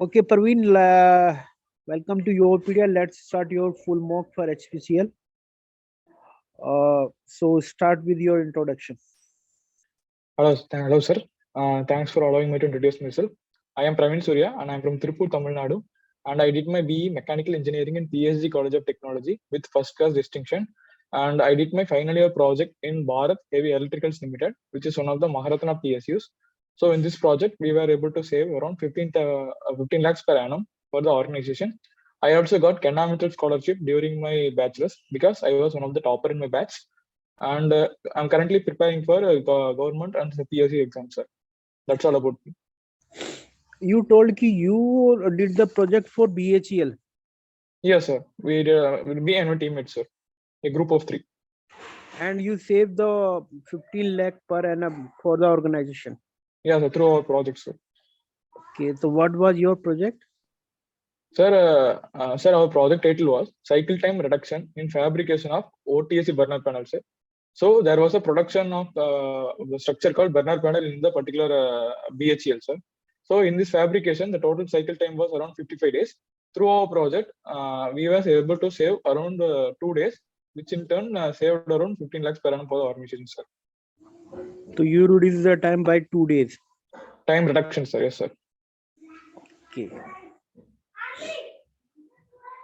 Okay, Parveen, welcome to YourPedia. Let's start your full mock for HPCL. So start with your introduction. Hello, sir. Thanks for allowing me to introduce myself. I am Praveen Surya and I am from Tirupur, Tamil Nadu. And I did my BE Mechanical Engineering in PSG College of Technology with first class distinction. And I did my final year project in BARC Heavy Electricals Limited, which is one of the Maharatna PSUs. So in this project, we were able to save around 15 lakhs per annum for the organization. I also got Kenna scholarship during my bachelor's because I was one of the topper in my batch. And I'm currently preparing for government and the PSU exam, sir. That's all about me. You told ki you did the project for BHEL. Yes, sir. Me and my teammates, sir. A group of 3. And you saved the 15 lakh per annum for the organization. Yeah, sir, through our project, sir. Okay, so what was your project? Sir, our project title was Cycle Time Reduction in Fabrication of OTSC burner panel, sir. So there was a production of the structure called burner panel in the particular BHEL, sir. So in this fabrication, the total cycle time was around 55 days. Through our project, we were able to save around 2 days, which in turn saved around 15 lakhs per annum for the organization, sir. So you reduced the time by 2 days. Time reduction, sir. Yes, sir. Okay.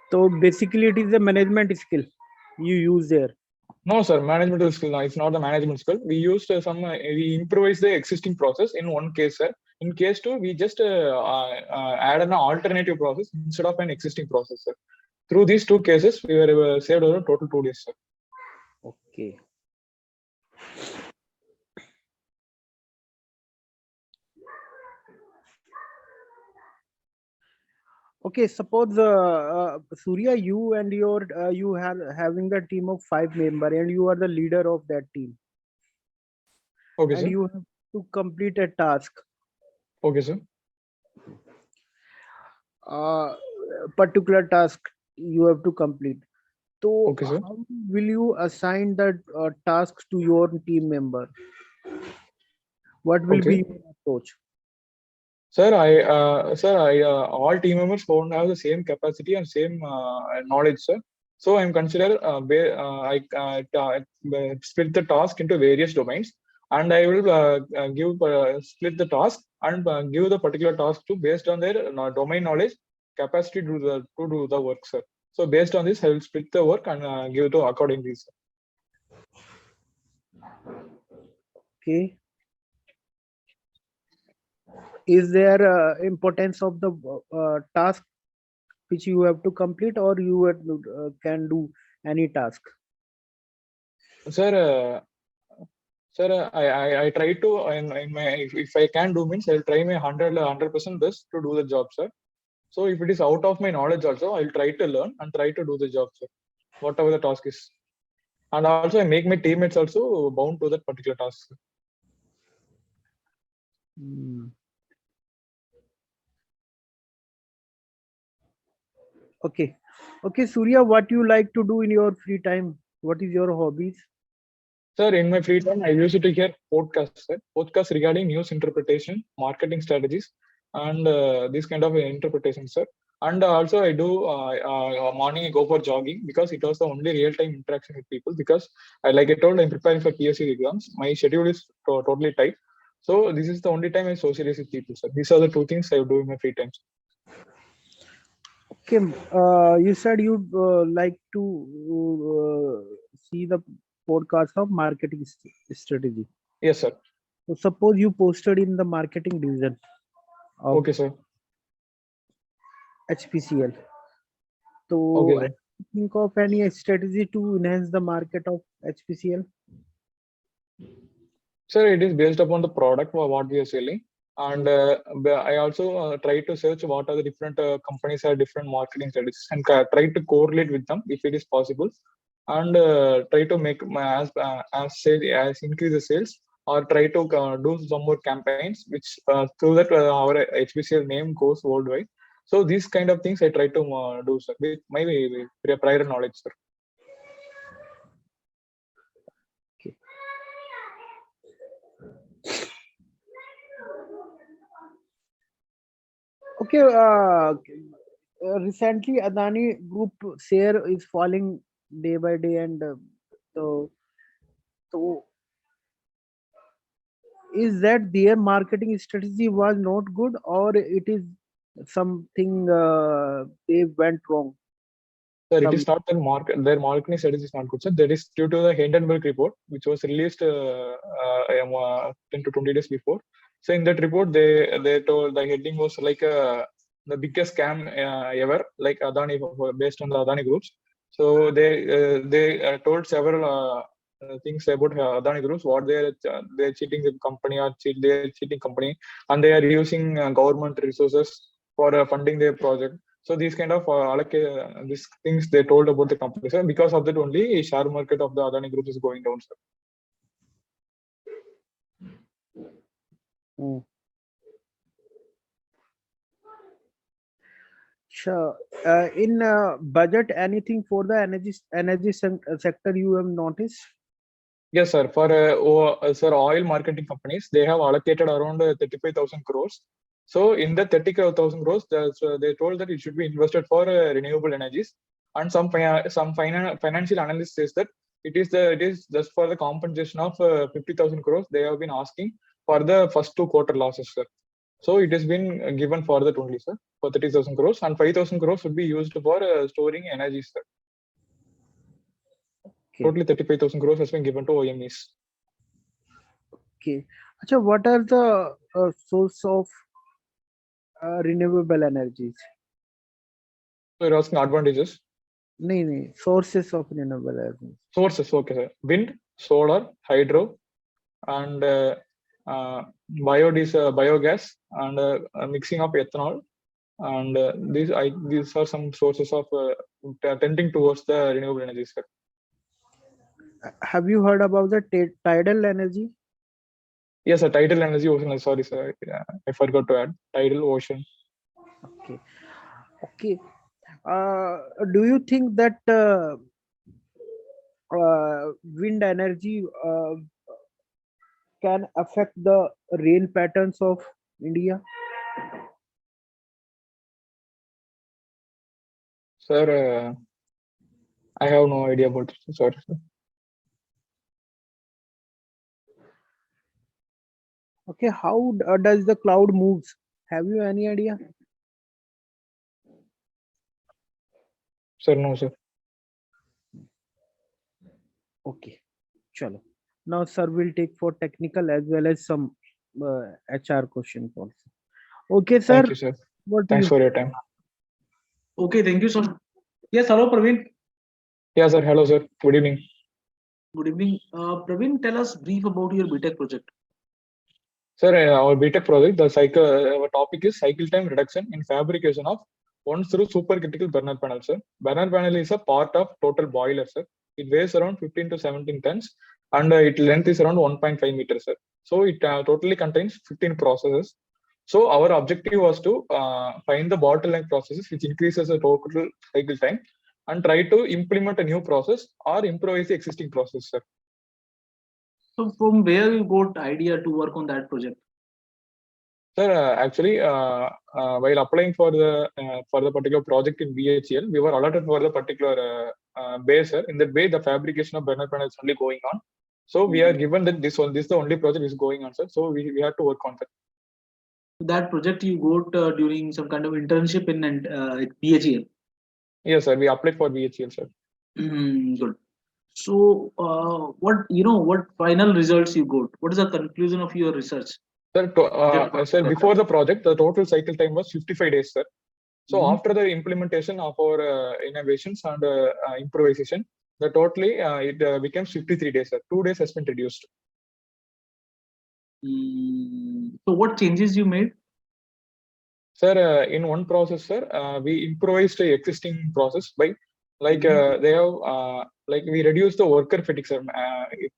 So basically it is a management skill you use there. No, sir. Management skill. No, it's not the management skill. We used we improvised the existing process in one case, sir. In case 2, we just add an alternative process instead of an existing process, sir. Through these 2 cases, we were saved over total 2 days, sir. Okay. Okay, suppose Surya, you and you have having the team of 5 members, and you are the leader of that team. Okay, and sir. you have to complete a task. Okay, sir. Particular task you have to complete. So Okay, sir. how will you assign that task to your team member? What will be Okay. your approach? Sir, all team members don't have the same capacity and same knowledge, sir. So I'm consider split the task into various domains, and I will split the task and give the particular task to based on their domain knowledge, capacity to do the work, sir. So based on this, I will split the work and give to accordingly, sir. Okay. Is there importance of the task which you have to complete, or you can do any task? Sir, I try to in my if I can do means I'll try my 100% best to do the job, sir. So if it is out of my knowledge also, I'll try to learn and try to do the job, sir. Whatever the task is. And also I make my teammates also bound to that particular task, sir. Okay. Okay, Surya, what you like to do in your free time? What is your hobbies? Sir, in my free time, I used to hear podcasts, sir. Podcasts regarding news interpretation, marketing strategies, and this kind of interpretation, sir. And also I do morning I go for jogging because it was the only real-time interaction with people because like I told, I'm preparing for PSU exams. My schedule is totally tight. So this is the only time I socialize with people, sir. These are the 2 things I do in my free time. Okay, you said you like to see the podcast of marketing strategy. Yes, sir. So suppose you posted in the marketing division of Okay, sir. HPCL. So Okay, sir. think of any strategy to enhance the market of HPCL? Sir, it is based upon the product or what we are selling. And I also try to search what are the different companies have different marketing strategies and try to correlate with them if it is possible. And try to make my as increase the sales or try to do some more campaigns which through that our HPCL name goes worldwide. So these kind of things I try to do, sir, with my prior knowledge, sir. Okay. Okay. Recently, Adani Group share is falling day by day, and so so is that their marketing strategy was not good, or it is something they went wrong? Sir, it Some. is not their marketing strategy is not good, sir. That is due to the Hindenburg report, which was released 10 to 20 days before. So in that report, they told the heading was like the biggest scam ever, like Adani, based on the Adani groups. So they told several things about Adani groups, what they're cheating the company or they're cheating company, and they are using government resources for funding their project. So these kind of these things they told about the company, sir. Because of that only, share market of the Adani group is going down, sir. Mm. Sure. In budget, anything for the sector you have noticed? Yes, sir. For sir, oil marketing companies, they have allocated around 35,000 crores. So in the 30,000 crores, they told that it should be invested for renewable energies. And some financial analyst says that it is just for the compensation of 50,000 crores they have been asking for the first 2 quarter losses, sir. So it has been given for that only, sir, for 30,000 crores, and 5,000 crores would be used for storing energy, sir. Okay. Totally 35,000 crores has been given to OMEs. Okay. Achha, what are the source of renewable energies? So you're asking advantages. No, sources of renewable energies. Sources, okay, sir. Wind, solar, hydro, and biogas, and a mixing of ethanol. And these are some sources of tending towards the renewable energy, sir. Have you heard about the tidal energy? Yes, sir. Tidal energy, ocean. Sorry, sir. I forgot to add tidal ocean. Okay. Okay. Do you think that wind energy can affect the rain patterns of India? Sir, I have no idea about it. Sorry, sir. Okay, how does the cloud moves? Have you any idea? Sir, no, sir. Okay, chalo. Now, sir will take for technical as well as some HR questions also. Okay, sir. Thank you, sir. What do Thanks you? for your time. Okay, thank you so much. Yes, hello, Praveen. Yeah, sir. Hello, sir. Good evening. Good evening. Praveen, tell us brief about your B.Tech project. Sir, our B.Tech project, our topic is cycle time reduction in fabrication of one through supercritical burner panel, sir. Burner panel is a part of total boiler, sir. It weighs around 15 to 17 tons, and its length is around 1.5 meters, sir. So it totally contains 15 processes. So our objective was to find the bottleneck processes which increases the total cycle time, and try to implement a new process or improvise the existing process, sir. So from where you got idea to work on that project? Sir, actually, while applying for the particular project in BHEL, we were allotted for the particular bay, sir. In that bay, the fabrication of burner panel is only going on. So we are given that this is the only project is going on, sir. So we have to work on that. That project you got during some kind of internship in BHEL. Yes, sir. We applied for BHEL, sir. Good. So what final results you got? What is the conclusion of your research? Sir, before the project, the total cycle time was 55 days, sir. So after the implementation of our innovations and improvisation, the totally it becomes 53 days, sir. 2 days has been reduced. So what changes you made? Sir, in one process, sir, we improvised the existing process by they have we reduced the worker fatigue, sir.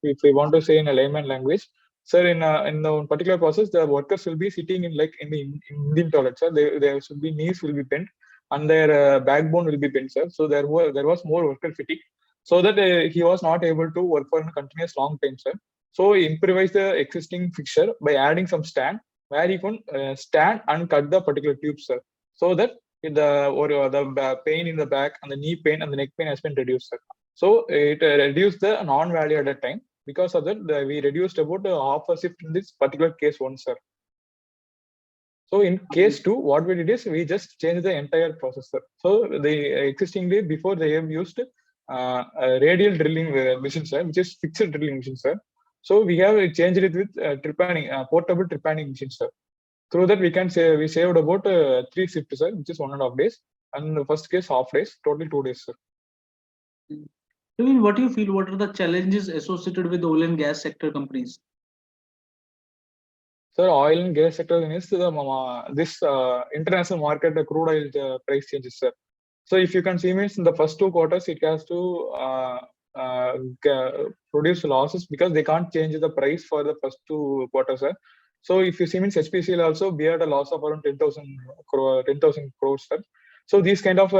If we want to say in a layman language, sir, in the particular process, the workers will be sitting in the Indian toilet, sir. There should be knees will be bent and their backbone will be bent, sir. So there was more worker fatigue, so that he was not able to work for a continuous long time, sir. So he improvised the existing fixture by adding some stand where you can stand and cut the particular tube, sir. so that the pain in the back and the knee pain and the neck pain has been reduced, sir. So it reduced the non-value at that time. Because of that, we reduced about half a shift in this particular case one, sir. So in case 2, what we did is we just changed the entire processor. So the existingly before they have used a radial drilling machine, sir, which is fixed drilling machine, sir. So we have changed it with portable trepanning machine, sir. Through that we saved about 3 shifts, sir, which is 1.5 days, and the first case half days, total 2 days, sir. I mean, what do you feel? What are the challenges associated with oil and gas sector companies? Sir, oil and gas sector is this international market, the crude oil price changes, sir. So if you can see, means in the first 2 quarters, it has to produce losses because they can't change the price for the first 2 quarters, sir. So if you see, means HPCL also bear a loss of around 10,000 crores, sir. So these kind of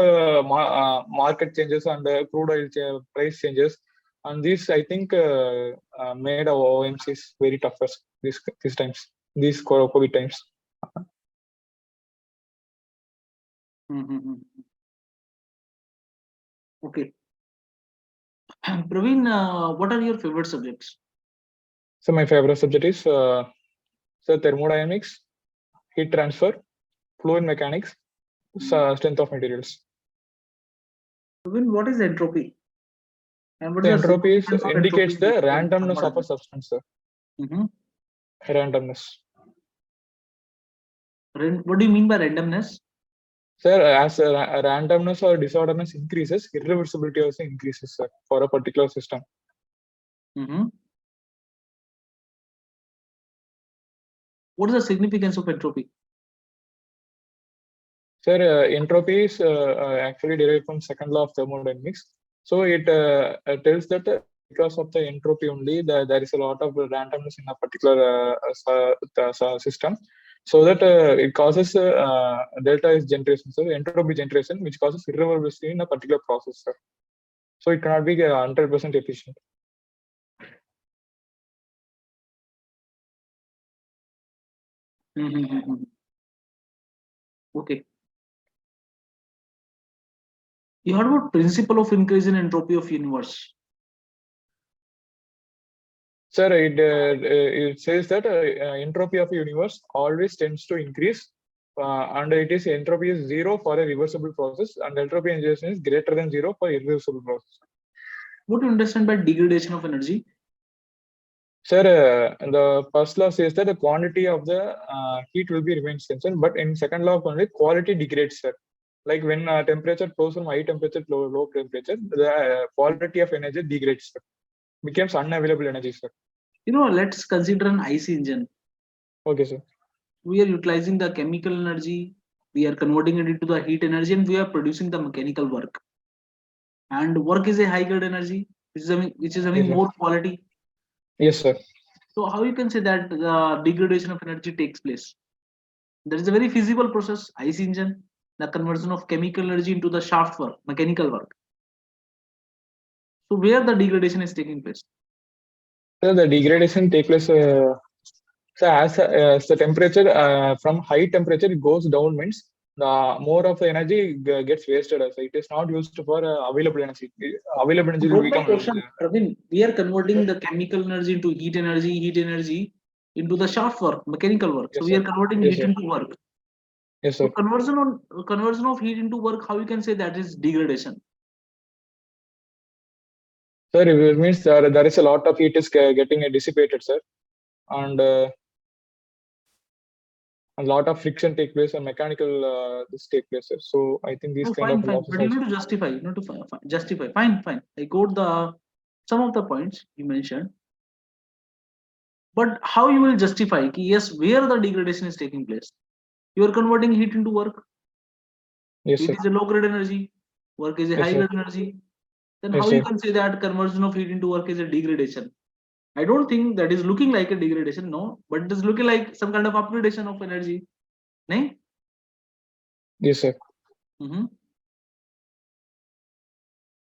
market changes and crude oil price changes, and these I think made our OMCs very tougher these times, these COVID times. Okay. Praveen, what are your favorite subjects? So my favorite subject is thermodynamics, heat transfer, fluid mechanics, strength of materials. Praveen, what is entropy? And what The is entropy indicates the entropy randomness of a substance, sir. Randomness. What do you mean by randomness? Sir, as randomness or disorderness increases, irreversibility also increases, sir, for a particular system. What is the significance of entropy? Sir, entropy is actually derived from second law of thermodynamics. So it tells that because of the entropy only, there is a lot of randomness in a particular system. So that it causes delta is generation, so entropy generation, which causes irreversibility in a particular process, sir. So it cannot be 100% efficient. Okay. You heard about principle of increase in entropy of universe? Sir, it says that entropy of a universe always tends to increase, and it is entropy is 0 for a reversible process, and entropy generation is greater than 0 for irreversible process. What do you understand by degradation of energy? Sir, the first law says that the quantity of the heat will be remains same, sir, but in second law of quality degrades, sir. Like when temperature goes from high temperature to low temperature, the quality of energy degrades, sir. Becomes unavailable energy, sir. Let's consider an IC engine. Okay, sir. We are utilizing the chemical energy, we are converting it into the heat energy, and we are producing the mechanical work. And work is a high grade energy, which is having Yes, more quality. Yes, sir. So how you can say that the degradation of energy takes place? There is a very feasible process, IC engine, the conversion of chemical energy into the shaft work, mechanical work. So where the degradation is taking place? So the degradation takes place. So as the temperature from high temperature it goes down, means the more of the energy gets wasted. So it is not used for available energy. Available energy will become. Praveen, we are converting the chemical energy into heat energy into the shaft work, mechanical work. Yes, so we are converting heat into work. Yes, sir. So conversion of heat into work, how you can say that is degradation? Sir, it means there is a lot of heat is getting dissipated, sir, and a lot of friction take place and mechanical this take place, sir. So I think these kind of losses. But you need to justify. Fine. I got some of the points you mentioned. But how you will justify yes, where the degradation is taking place? You are converting heat into work. Yes, heat is a low grade energy, work is a high grade energy. Then how you can say that conversion of heat into work is a degradation? I don't think that is looking like a degradation, no, but it is looking like some kind of upgradation of energy. No? Yes, sir.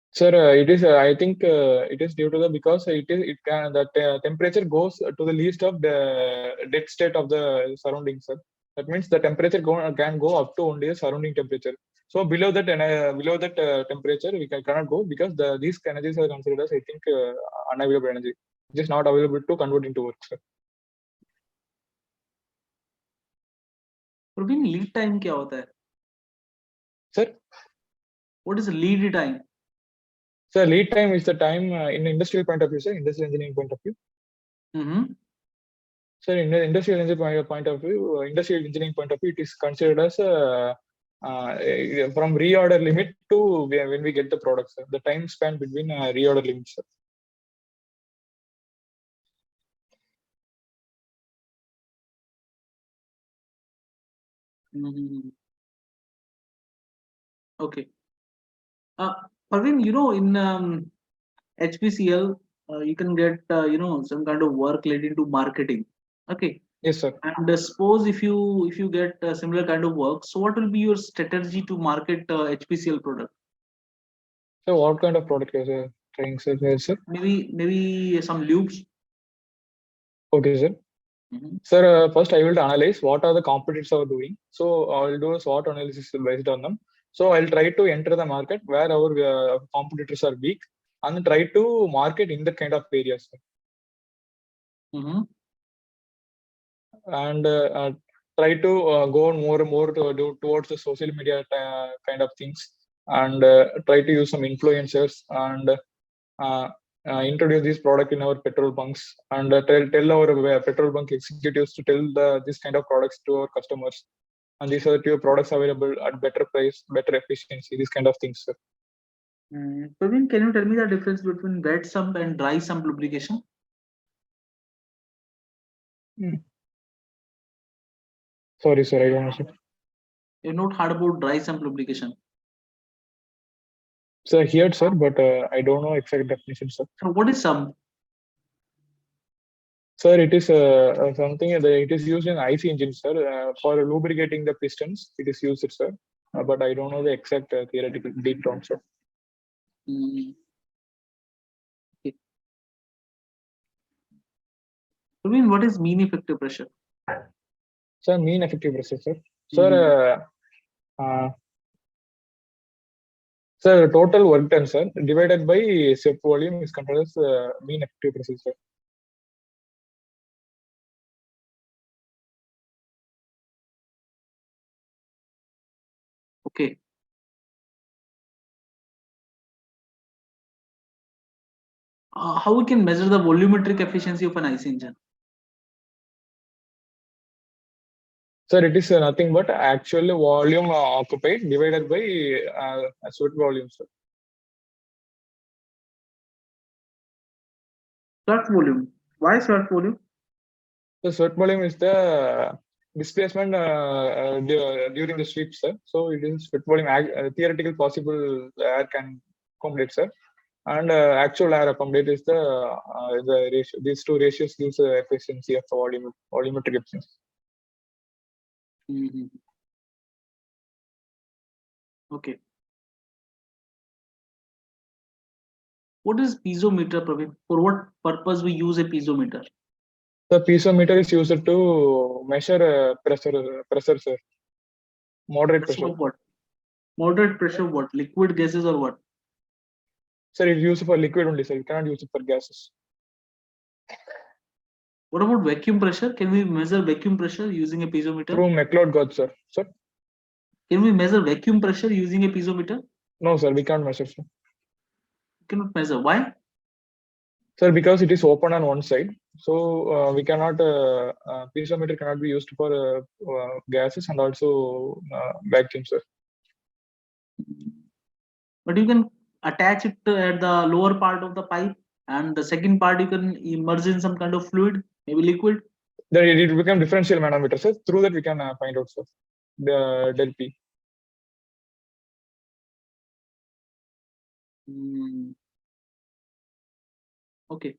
Sir, it is. I think it is due to the because it can that temperature goes to the least of the dead state of the surroundings, sir. That means the temperature can go up to only the surrounding temperature. So below that temperature, we cannot go because these energies are considered as, I think, unavailable energy, which is not available to convert into work, sir. Praveen, lead time क्या होता है? Sir? What is lead time? So lead time is the time in industrial point of view, sir, industrial engineering point of view. So in the industrial engineering point of view, it is considered as from reorder limit to when we get the product, sir. The time span between reorder limits, sir. Okay. Praveen, in HPCL, you can get some kind of work related to marketing. Okay. Yes, sir. And suppose if you get a similar kind of work, so what will be your strategy to market HPCL product? So what kind of product is trying, sir? Maybe some lubes. Okay, sir. Sir, first I will analyze what are the competitors are doing. So I will do a SWOT analysis based on them. So I'll try to enter the market where our competitors are weak and try to market in that kind of areas. And try to go more and more towards the social media kind of things, and try to use some influencers and introduce this product in our petrol bunks, and tell our petrol bunk executives to tell this kind of products to our customers, and these are two products available at better price, better efficiency, these kind of things, sir. Praveen, can you tell me the difference between wet sump and dry sump lubrication? Sorry, sir, I don't know, sir. You've not heard about dry sump lubrication? Sir, here, sir, but I don't know exact definition, sir. So what is sump? Sir, it is something that it is used in IC engines, sir, for lubricating the pistons. It is used, sir, but I don't know the exact theoretical deep term, sir. Okay. I mean, what is mean effective pressure? Sir, mean effective pressure, sir. Sir, sir, total work done, sir, divided by swept volume is considered as mean effective pressure, sir. Okay. How we can measure the volumetric efficiency of an IC engine? Sir, it is nothing but actual volume occupied divided by swept volume, sir. Swept volume. Why swept volume? The swept volume is the displacement during the sweep, sir. So it is swept volume, theoretical possible air can accommodate, sir. And actual air accommodate is the ratio. These two ratios gives the efficiency of the volumetric efficiency. Okay. What is piezometer, Praveen? For what purpose we use a piezometer? The piezometer is used to measure pressure, sir. Moderate pressure. What? Moderate pressure, what? Liquid, gases, or what? Sir, it's used for liquid only, sir. You cannot use it for gases. What about vacuum pressure? Can we measure vacuum pressure using a piezometer? Through McLeod gauge, sir. Sir? Can we measure vacuum pressure using a piezometer? No, sir. We can't measure, sir. Cannot measure. Why? Sir, because it is open on one side. So we cannot, piezometer cannot be used for gases and also vacuum, sir. But you can attach it at the lower part of the pipe, and the second part you can immerse in some kind of fluid, maybe liquid. Then it will become differential manometer, sir. Through that we can find out, sir, the del P. Okay.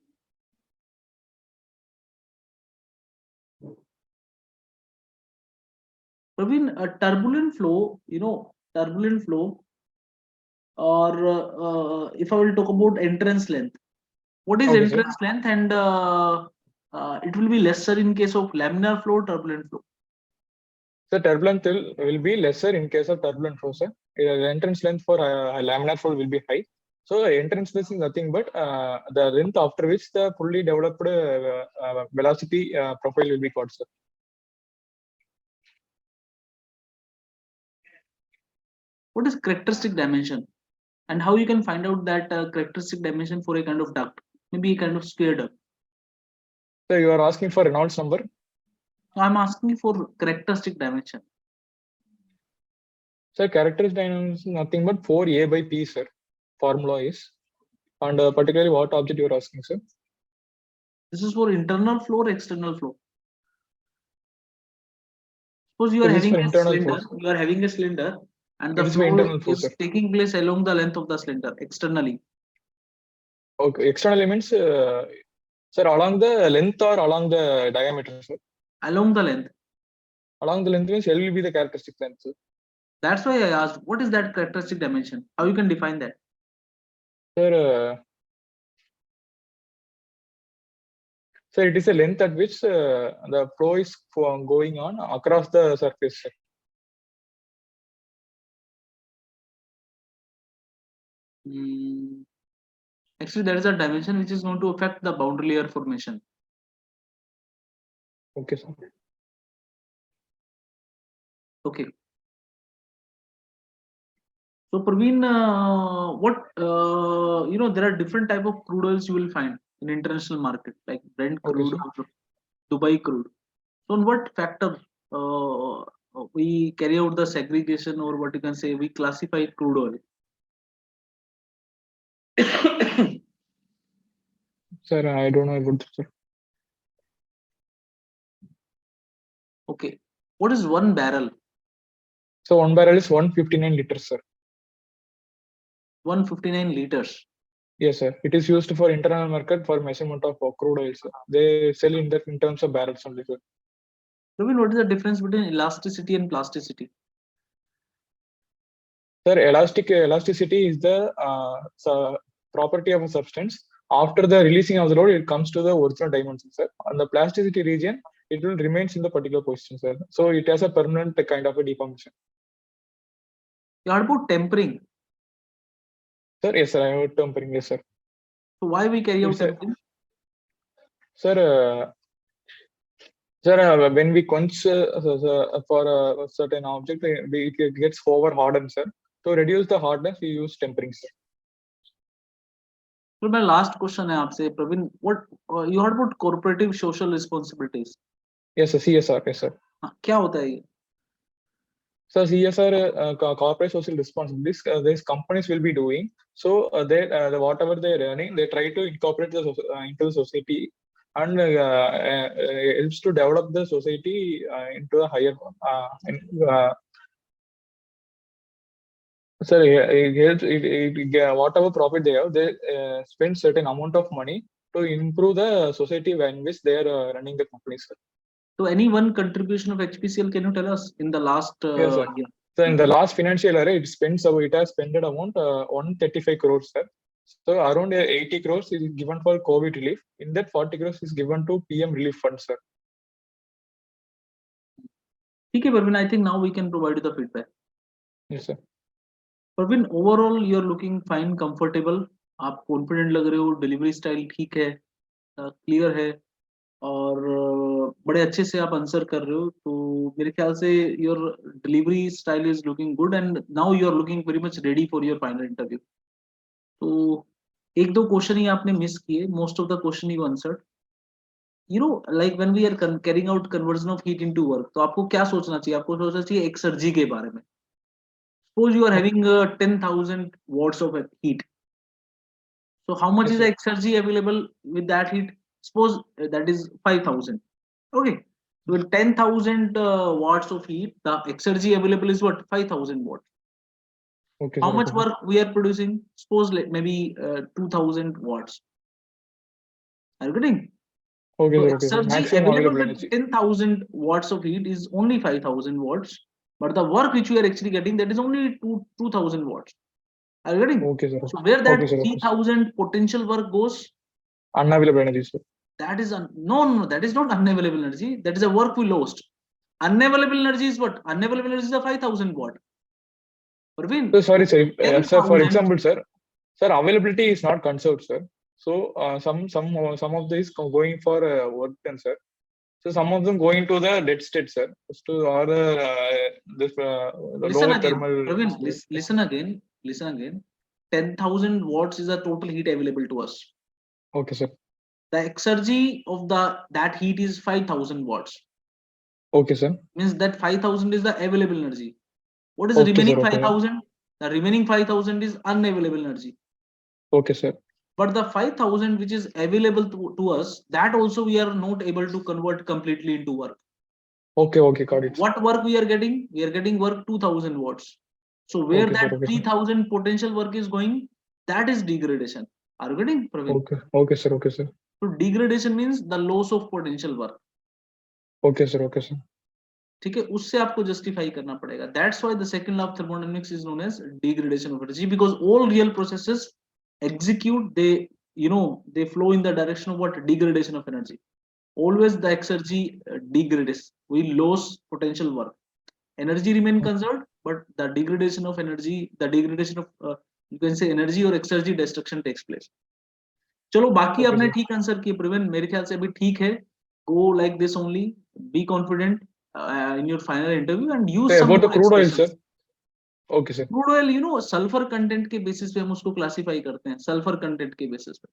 Praveen, a turbulent flow, or if I will talk about entrance length, what is entrance length, and it will be lesser in case of laminar flow, turbulent flow? The turbulent will be lesser in case of turbulent flow, sir. The entrance length for a laminar flow will be high. So entrance length is nothing but the length after which the fully developed velocity profile will be got, sir. What is characteristic dimension, and how you can find out that characteristic dimension for a kind of duct, maybe a kind of square duct? So you are asking for Reynolds number? So I'm asking for characteristic dimension. So characteristic dimension is nothing but 4a by p, sir. Formula is, and particularly what object you are asking, sir? This is for internal flow or external flow? Suppose you are This is having for a internal cylinder. flow. You are having a cylinder, and the It is for flow internal flow, is sir. taking place along the length of the cylinder externally. Okay, external elements, sir, along the length or along the diameter, sir? Along the length. Along the length means L will be the characteristic length, sir. That's why I asked, what is that characteristic dimension? How you can define that? Sir, so it is a length at which the flow is going on across the surface, sir. Actually, there is a dimension which is going to affect the boundary layer formation. Okay, sir. Okay. So Praveen, what there are different type of crude oils you will find in international market, like Brent crude, Okay, or Dubai crude. So on what factor we carry out the segregation, or what you can say, we classify crude oil? Sir, I don't know about this, sir. Okay, what is 1 barrel? So 1 barrel is 159 liters, sir. 159 liters. Yes, sir. It is used for internal market for measurement of crude oil, sir. They sell in terms of barrels only, sir. Praveen, what is the difference between elasticity and plasticity? Sir, elasticity is the property of a substance. After the releasing of the load, it comes to the original dimension, sir. On the plasticity region, it will remain in the particular position, sir. So it has a permanent kind of a deformation. You heard about tempering. Sir, yes, sir. I heard tempering, yes, sir. So why we carry out tempering? Sir, when we quench for a certain object, it gets over hardened, sir. To reduce the hardness, we use tempering, sir. So my last question है आपसे, Praveen, what you heard about corporative social responsibilities? Yes, sir. CSR, yes, sir. क्या होता है ये? So CSR, corporate social responsibilities, these companies will be doing. So whatever they are earning, they try to incorporate into the society, and helps to develop the society into a higher. So whatever profit they have, they spend certain amount of money to improve the society in which they are running the companies. So any one contribution of HPCL, can you tell us in the last Yes, sir. year? So in the last financial year, it has spent amount 135 crores, sir. So around 80 crores is given for COVID relief. In that, 40 crores is given to PM relief fund, sir. Okay, Praveen, I think now we can provide you the feedback. Yes, sir. Praveen, overall you are looking fine, comfortable. आप confident लग रहे हो, delivery style ठीक है, clear है, और बड़े अच्छे से आप आंसर कर रहे हो, तो मेरे ख्याल से your delivery style is looking good, and now you are looking very much ready for your final interview. तो एक दो क्वेश्चन ही आपने मिस किए, most of the question you answered. Like when we are carrying out conversion of heat into work, तो आपको क्या सोचना चाहिए? आपको सोचना चाहिए एक्सर्जी के बारे में. Suppose you are having 10,000 watts of heat. So how much is the exergy available with that heat? Suppose that is 5,000. Okay. So with 10,000 watts of heat, the exergy available is what? 5,000 watts. Okay. How much work we are producing? Suppose maybe 2,000 watts. Are you getting? Okay, so sir. exergy Maximum available available with 10,000 watts of heat is only 5,000 watts. But the work which we are actually getting, that is only 2,000 watts. Are you getting? Okay, sir. So where that Okay, sir. 3,000 potential work goes? Unavailable energy, sir. That is no, that is not unavailable energy. That is a work we lost. Unavailable energy is what? Unavailable energy is a 5,000 watt. Praveen, So sorry, sir. Sir, for 10,000 example, sir, availability is not conserved, sir. So some of these going for work then, sir. So some of them going to the dead state, sir. Or the listen lower again, thermal. Praveen, listen again. 10,000 watts is the total heat available to us. Okay, sir. The exergy of that heat is 5,000 watts. Okay, sir. Means that 5,000 is the available energy. What is Okay, the remaining sir, okay. 5,000? The remaining 5,000 is unavailable energy. Okay, sir. But the 5,000 which is available to us, that also we are not able to convert completely into work. Okay, got it. What work we are getting? We are getting work 2,000 watts. So where Okay, that sir, okay, 3,000 potential work is going, that is degradation. Are you getting, Praveen? Okay, sir, okay, sir. So degradation means the loss of potential work. Okay, sir, okay, sir. ठीक है, उससे आपको justify करना पड़ेगा. That's why the second law of thermodynamics is known as degradation of energy, because all real processes execute, they flow in the direction of what? Degradation of energy. Always the exergy degrades. We lose potential work. Energy remain conserved, but the degradation of energy, the degradation of you can say energy or exergy destruction takes place. चलो बाकी Okay, आपने sir. ठीक answer किए प्रवीण, मेरे ख्याल से अभी ठीक है. Go like this only. Be confident in your final interview and use Hey, some about the more crude oil, expressions. sir. Okay, sir. Crude oil, sulphur content के बेसिस पे हम उसको क्लासिफाई करते हैं, सल्फर कंटेंट के basis पे.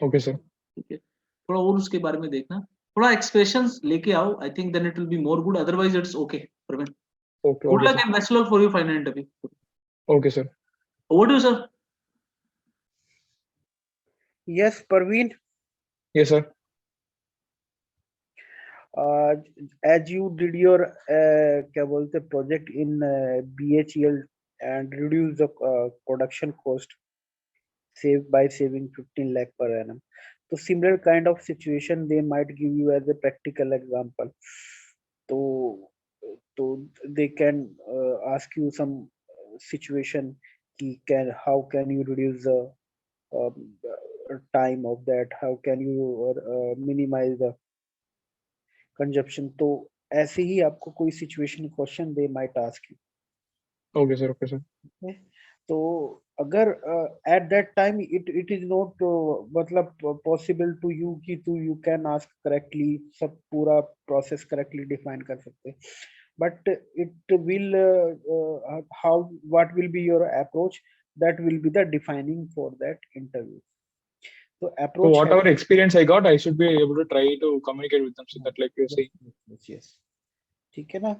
Okay, sir. ठीक है, थोड़ा और उसके बारे में देखना, थोड़ा एक्सप्रेशंस लेके आओ. I think then it will be more good, otherwise it's okay Praveen. Okay, Good okay, luck sir. and best luck for your final interview. Okay, sir. Over to you, sir. Yes, Parveen. Yes, sir. As you did your क्या बोलते project in BHEL and reduce the production cost by saving 15 lakh per annum. So similar kind of situation they might give you as a practical example. So they can ask you some situation how can you reduce the time of that, how can you minimize the consumption. तो ऐसे ही आपको कोई situation question they might ask you. Okay, sir. Okay, sir. Okay? तो अगर at that time it is not मतलब possible to you कि you can ask correctly, सब पूरा process correctly define कर सकते, but it will what will be your approach, that will be the defining for that interview. So approach. So whatever experience I got, I should be able to try to communicate with them, so that like you're saying. Yes. ठीक है ना.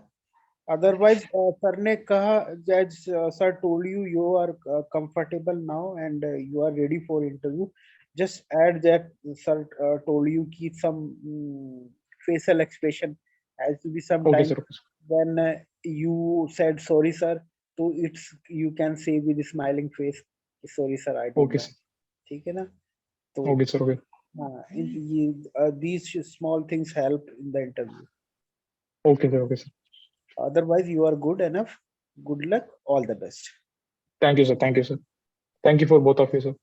Otherwise, sir ने कहा, as sir told you, you are comfortable now and you are ready for interview. Just add that sir told you कि some facial expression has to be Okay, sometimes sir. Okay, sir. when you said sorry sir, so you can say with a smiling face, sorry sir, I don't Okay, know. sir. ठीक है ना. तो Okay, sir. Okay. these small things help in the interview. Okay, sir. Okay, sir. Otherwise, you are good enough. Good luck. All the best. Thank you, sir. Thank you, sir. Thank you for both of you, sir.